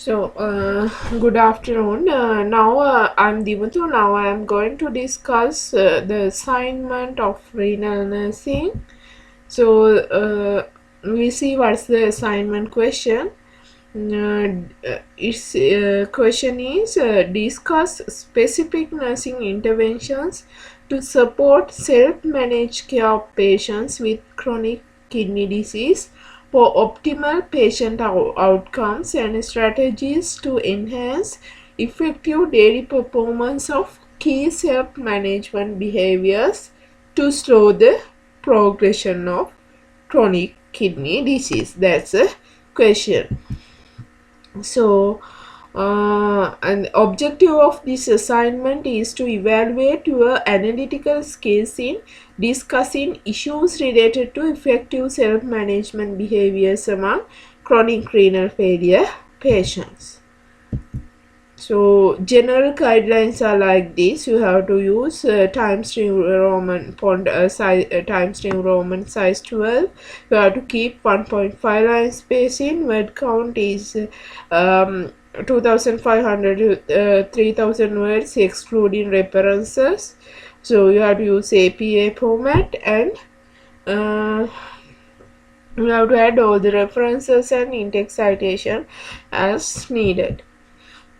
Good afternoon. Now I'm Divatu. Now I am going to discuss the assignment of renal nursing. We see what's the assignment question. Its question is discuss specific nursing interventions to support self-managed care of patients with chronic kidney disease for optimal patient outcomes and strategies to enhance effective daily performance of key self-management behaviors to slow the progression of chronic kidney disease. That's a question. An objective of this assignment is to evaluate your analytical skills in discussing issues related to effective self-management behaviors among chronic renal failure patients. So general guidelines are like this. You have to use Times New Roman font size, Times New Roman size 12. You have to keep 1.5 line spacing. Word count is 2500 to 3000 words excluding references. So you have to use APA format, and you have to add all the references and in-text citation as needed.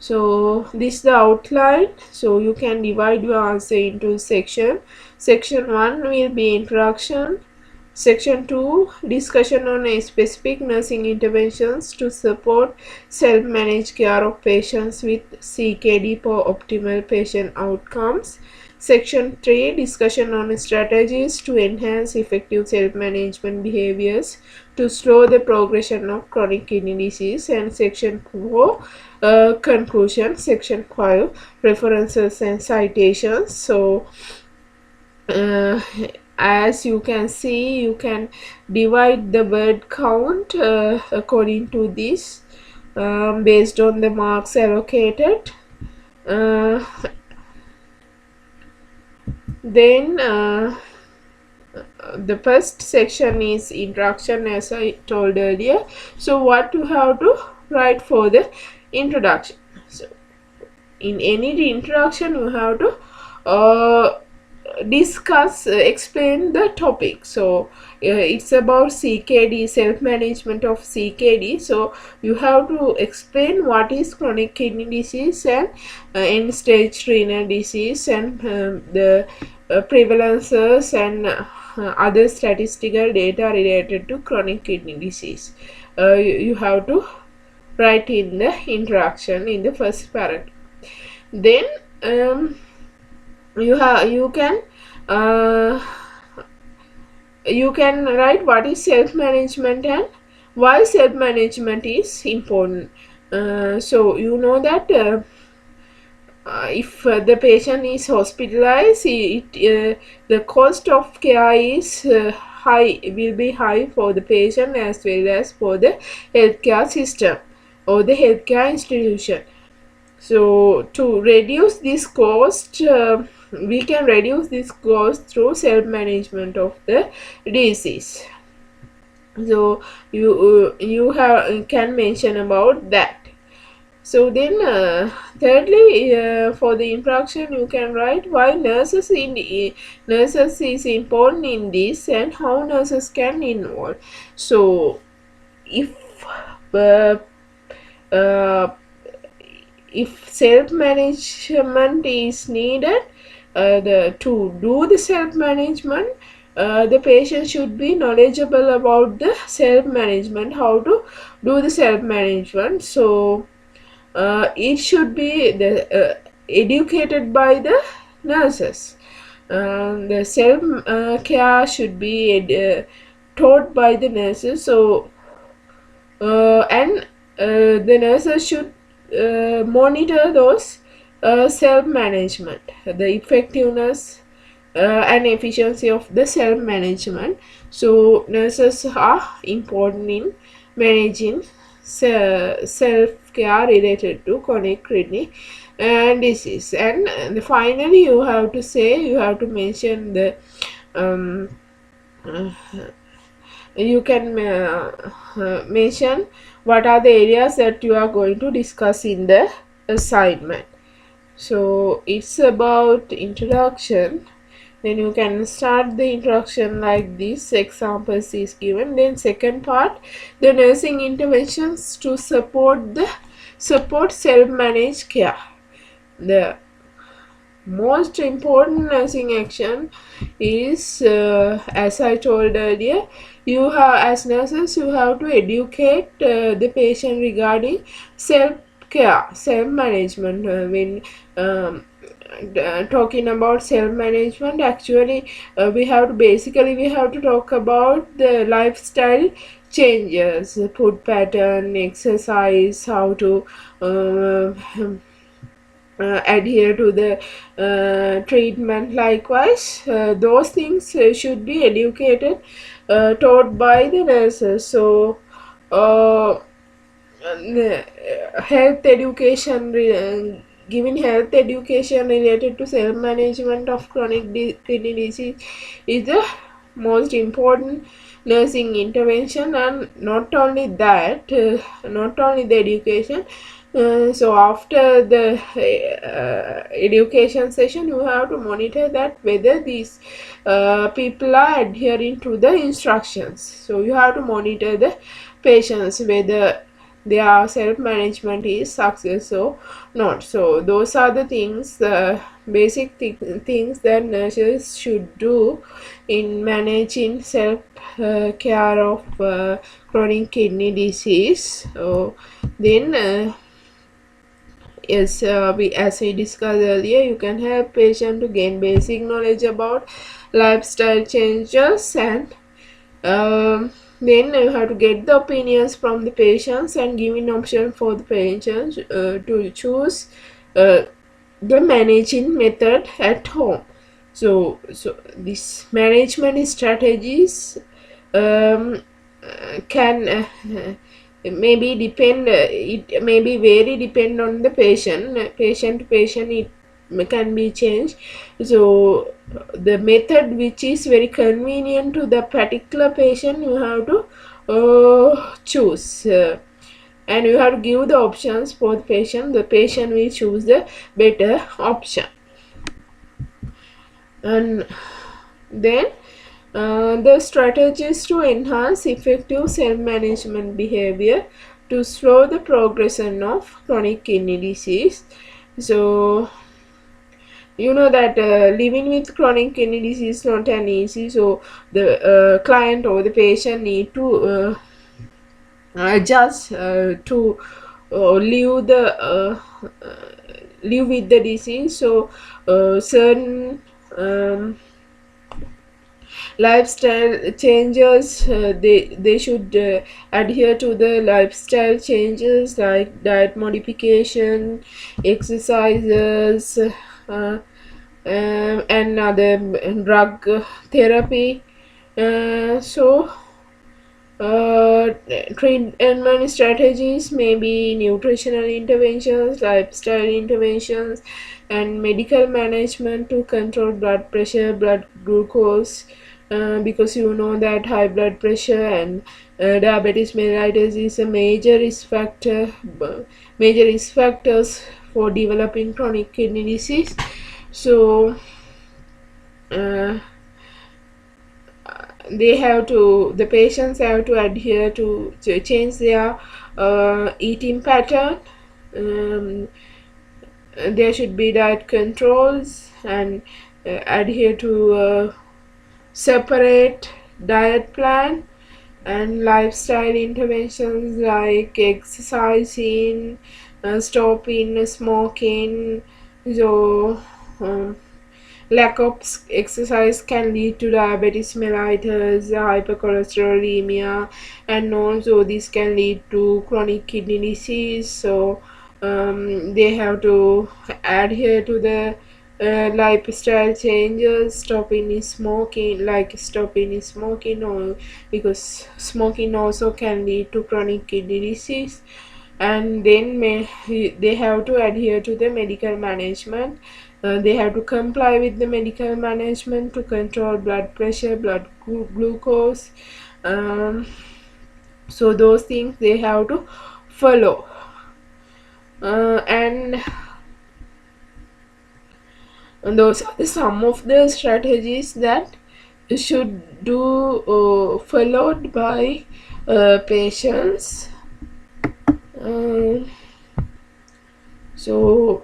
So this is the outline. So you can divide your answer into section. Section 1 will be introduction. Section 2, discussion on a specific nursing interventions to support self-managed care of patients with CKD for optimal patient outcomes. Section 3, discussion on strategies to enhance effective self-management behaviors to slow the progression of chronic kidney disease. And Section 4, conclusion. Section 5, references and citations. So as you can see, you can divide the word count according to this based on the marks allocated. Then the first section is introduction, as I told earlier. So what you have to write for the introduction? So in any introduction you have to discuss, explain the topic. So it's about CKD, self-management of CKD. So you have to explain what is chronic kidney disease and end stage renal disease, and the prevalences and other statistical data related to chronic kidney disease. You have to write in the introduction in the first paragraph. Then you can write what is self-management and why self-management is important. So you know that if the patient is hospitalized, the cost of care is will be high for the patient as well as for the healthcare system or the healthcare institution. So to reduce this cost, we can reduce this cost through self-management of the disease. So you can mention about that. So then thirdly, for the introduction, you can write why nurses is important in this and how nurses can involve. So if self-management is needed, to do the self-management, the patient should be knowledgeable about the self-management, how to do the self-management. So it should be educated by the nurses. The self care should be taught by the nurses. So and the nurses should monitor those self-management, the effectiveness and efficiency of the self-management. So nurses are important in managing self-care related to chronic kidney disease. And finally you have to mention the you can mention what are the areas that you are going to discuss in the assignment. So it's about introduction. Then you can start the introduction like this, examples is given. Then second part, the nursing interventions to support self-managed care. The most important nursing action is, as I told earlier, you have, as nurses, you have to educate the patient regarding self care, self management. When talking about self management, actually we have to talk about the lifestyle changes, food pattern, exercise, how to adhere to the treatment. Likewise, those things should be educated, taught by the nurses. So health education, giving health education related to self management of chronic kidney disease is the most important nursing intervention. And not only that, not only the education, so after the education session, you have to monitor that whether these people are adhering to the instructions. So you have to monitor the patients whether their self-management is success or not. So those are the things, basic things that nurses should do in managing self care of chronic kidney disease. So then yes, as we discussed earlier, you can help patient to gain basic knowledge about lifestyle changes, and then you have to get the opinions from the patients and give an option for the patients to choose uh, the managing method at home. So this management strategies um, can maybe depend, it may be very depend on the patient to patient. It can be changed. So the method which is very convenient to the particular patient, you have to choose, and you have to give the options for the patient. The patient will choose the better option. And then the strategies to enhance effective self-management behavior to slow the progression of chronic kidney disease. So you know that living with chronic kidney disease is not an easy. So the client or the patient need to adjust to live with the disease. So certain lifestyle changes, they should adhere to the lifestyle changes like diet modification, exercises, and other drug therapy. So treatment strategies may be nutritional interventions, lifestyle interventions, and medical management to control blood pressure, blood glucose, because you know that high blood pressure and diabetes mellitus is a major risk factors for developing chronic kidney disease. So the patients have to adhere to change their eating pattern. There should be diet controls, and adhere to separate diet plan, and lifestyle interventions like exercising, stopping smoking. So lack of exercise can lead to diabetes mellitus, hypercholesterolemia, and also this can lead to chronic kidney disease. So they have to adhere to the lifestyle changes, stopping smoking, or because smoking also can lead to chronic kidney disease. And then they have to adhere to the medical management. They have to comply with the medical management to control blood pressure, blood glucose, um, So those things they have to follow. And those are some of the strategies that should do followed by patients. Um, so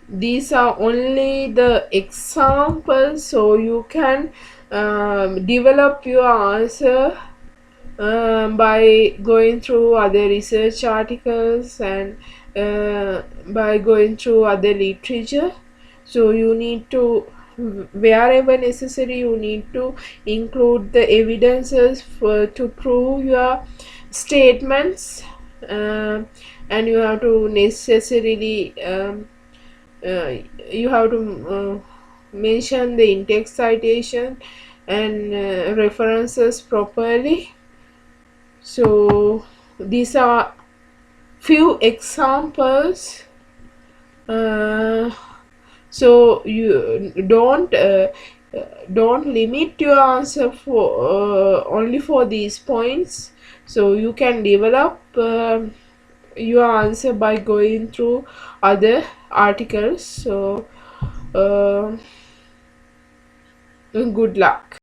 these are only the examples, so you can develop your answer by going through other research articles and by going through other literature. So you need to, wherever necessary, you need to include the evidences to prove your statements. And you have to necessarily uh, you have to mention the in-text citation and references properly. So these are few examples. So you don't limit your answer for only for these points. So you can develop your answer by going through other articles. So good luck.